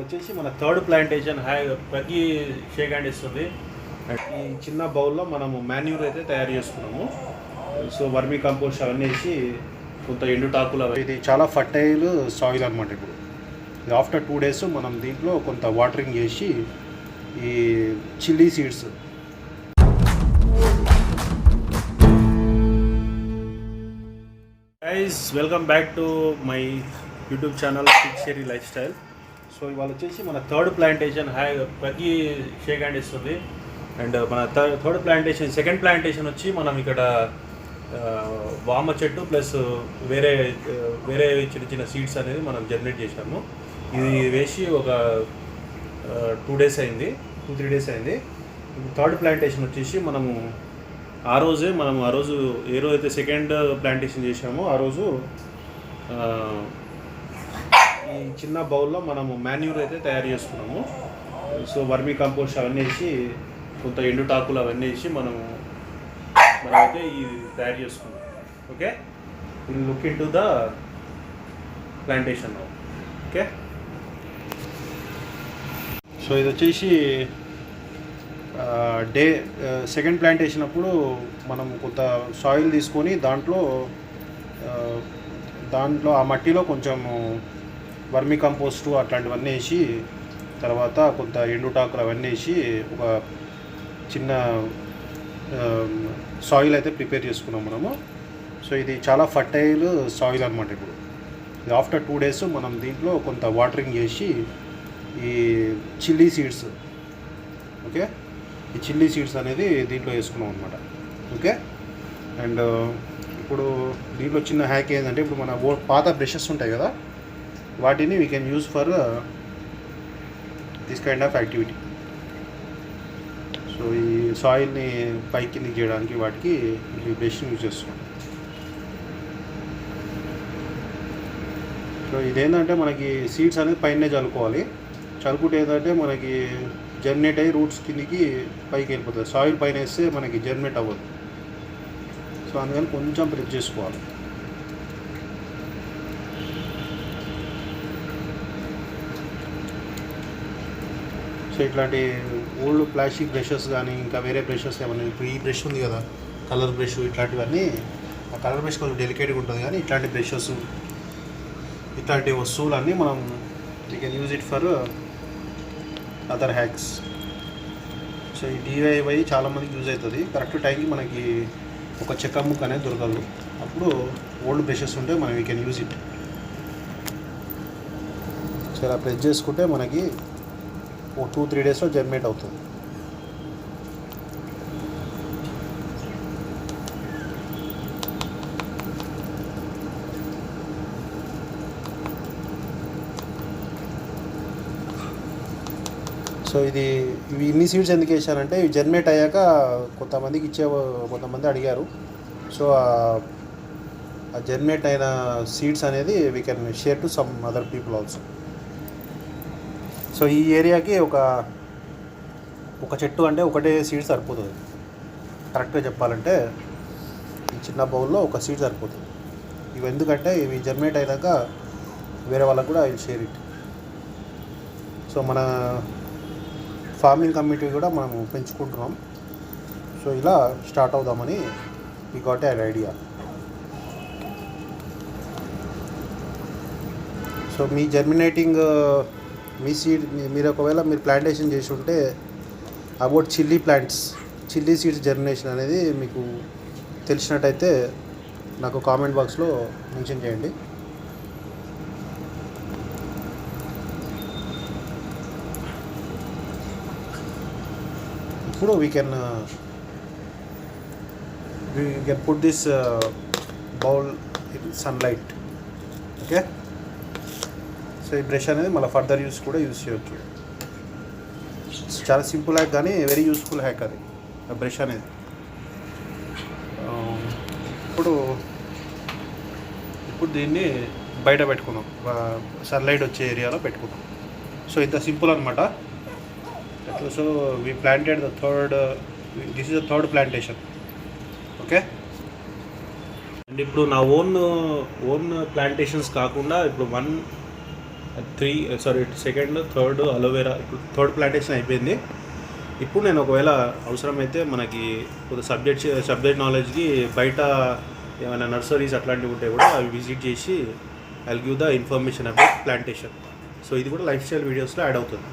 వచ్చేసి మన third plantation ప్రతి షేక్ హ్యాండ్ ఇస్తుంది. ఈ చిన్న బౌల్లో మనము మాన్యూర్ అయితే తయారు చేసుకున్నాము. సో వర్మీ కంపోస్ట్ అవన్నీ వేసి కొంత ఎండుటాకులు, ఇది చాలా ఫర్టైల్ సాయిల్ అనమాట. ఇప్పుడు ఆఫ్టర్ 2 days మనం దీంట్లో కొంత వాటరింగ్ చేసి ఈ chilli seeds, guys welcome back to my YouTube channel pick sherry lifestyle. So ఇవాళ వచ్చేసి మన థర్డ్ ప్లాంటేషన్ ప్రతి షేక్ హ్యాండ్ ఇస్తుంది. అండ్ మన థర్డ్ ప్లాంటేషన్, సెకండ్ ప్లాంటేషన్ వచ్చి మనం ఇక్కడ వామ చెట్టు ప్లస్ వేరే చిన్న చిన్న సీడ్స్ అనేది మనం జనరేట్ చేసాము. ఇది వేసి ఒక 2 days అయింది, 2-3 days అయింది. థర్డ్ ప్లాంటేషన్ వచ్చేసి మనము ఆ రోజు ఏ రోజు అయితే సెకండ్ ప్లాంటేషన్ చేసామో ఆ రోజు ఈ చిన్న బౌల్లో మనము మాన్యూర్ అయితే తయారు చేసుకున్నాము. సో వర్మీ కంపోస్ట్ అవన్నీ వేసి కొంత ఎండుటాకులు అవన్నీ వేసి మనమైతే ఇది తయారు చేసుకున్నాం. Okay, will look in to the plantation. Okay, so ఇది వచ్చేసి సెకండ్ ప్లాంటేషన్ అప్పుడు మనం కొంత సాయిల్ తీసుకొని దాంట్లో ఆ మట్టిలో కొంచెం వర్మీ కంపోస్టు అట్లాంటివన్నీ వేసి, తర్వాత కొంత ఎండుటాకులు అవన్నీ వేసి ఒక చిన్న సాయిల్ అయితే ప్రిపేర్ చేసుకున్నాం మనము. సో ఇది చాలా ఫర్టైల్ సాయిల్ అనమాట. ఇప్పుడు ఆఫ్టర్ 2 days మనం దీంట్లో కొంత వాటరింగ్ చేసి ఈ చిల్లీ సీడ్స్, ఓకే, ఈ చిల్లీ సీడ్స్ అనేది దీంట్లో వేసుకున్నాం అనమాట. ఓకే, అండ్ ఇప్పుడు దీంట్లో చిన్న హ్యాక్ ఏంటంటే, ఇప్పుడు మన పాత బ్రషెస్ ఉంటాయి కదా, వాటిని we can use for this kind of activity. So ఈ సాయిల్ని పైకి కిందికి చేయడానికి వాటికి ఈ బ్రష్ని యూజ్ చేస్తున్నాం. సో ఇదేంటంటే మనకి సీడ్స్ అనేది పైనే చల్లుకోవాలి. చల్లుకుంటే ఏంటంటే మనకి జర్మినేట్ అయ్యి రూట్స్ కిందికి పైకి వెళ్ళిపోతుంది. సాయిల్ పైన వేస్తే మనకి జర్మినేట్ అవ్వదు. సో అందుకని కొంచెం ప్రెస్ చేసుకోవాలి. సో ఇట్లాంటి ఓల్డ్ ప్లాస్టిక్ బ్రషెస్ కానీ ఇంకా వేరే బ్రషెస్ ఏమన్నా, ఇప్పుడు ఈ బ్రష్ ఉంది కదా కలర్ బ్రష్, ఇట్లాంటివన్నీ, ఆ కలర్ బ్రష్ కొంచెం డెలికేట్గా ఉంటుంది. కానీ ఇట్లాంటి బ్రషెస్, ఇట్లాంటి వస్తువులన్నీ మనం you can use it for other hacks. So ఈ DIY చాలామందికి యూజ్ అవుతుంది. కరెక్ట్ టైంకి మనకి ఒక చెక్క ముక్క అనేది దొరకదు. అప్పుడు ఓల్డ్ బ్రషెస్ ఉంటే మనం you can use it. So ఇలా ప్రెస్ చేసుకుంటే మనకి ఒక 2-3 daysలో జర్మినేట్ అవుతుంది. సో ఇవి ఇన్ని సీడ్స్ ఎందుకు వేసానంటే, ఇవి జర్మినేట్ అయ్యాక కొంతమంది అడిగారు. సో ఆ జర్మినేట్ అయిన సీడ్స్ అనేది we can share to some other people also. So ఈ ఏరియాకి ఒక చెట్టు అంటే ఒకటే సీడ్ సరిపోతుంది. కరెక్ట్గా చెప్పాలంటే ఈ చిన్న బౌల్లో ఒక సీడ్ సరిపోతుంది. ఇవి ఎందుకంటే ఇవి జర్మినేట్ అయినాక వేరే వాళ్ళకు కూడా I will share it. So మన ఫార్మింగ్ కమ్యూనిటీ కూడా మనము పెంచుకుంటున్నాం. సో ఇలా స్టార్ట్ అవుదామని we got an idea. So me germinating me seed మీరు ఒకవేళ ప్లాంటేషన్ చేసి ఉంటే అబౌట్ చిల్లీ సీడ్స్ జర్మినేషన్ అనేది మీకు తెలిసినట్టయితే నాకు కామెంట్ బాక్స్లో మెన్షన్ చేయండి. ఇప్పుడు we can put this bowl in sunlight. Okay, so ఈ బ్రష్ అనేది మళ్ళీ ఫర్దర్ యూస్ కూడా యూజ్ చేయొచ్చు. చాలా సింపుల్ హ్యాక్ కానీ వెరీ యూస్ఫుల్ హ్యాక్ అది బ్రష్ అనేది. ఇప్పుడు దీన్ని బయట పెట్టుకుందాం, సన్లైట్ వచ్చే ఏరియాలో పెట్టుకుందాం. సో ఇంత సింపుల్ అనమాట. So we planted this is the third plantation. Okay, and ఇప్పుడు నా ఓన్ ప్లాంటేషన్స్ కాకుండా ఇప్పుడు సెకండ్ థర్డ్ అలోవెరా, ఇప్పుడు థర్డ్ ప్లాంటేషన్ అయిపోయింది. ఇప్పుడు నేను ఒకవేళ అవసరమైతే మనకి ఒక సబ్జెక్ట్ నాలెడ్జ్కి బయట ఏమైనా నర్సరీస్ అట్లాంటివి ఉంటే కూడా అవి విజిట్ చేసి I will give the information about plantation. So ఇది కూడా లైఫ్ స్టైల్ వీడియోస్లో యాడ్ అవుతుంది.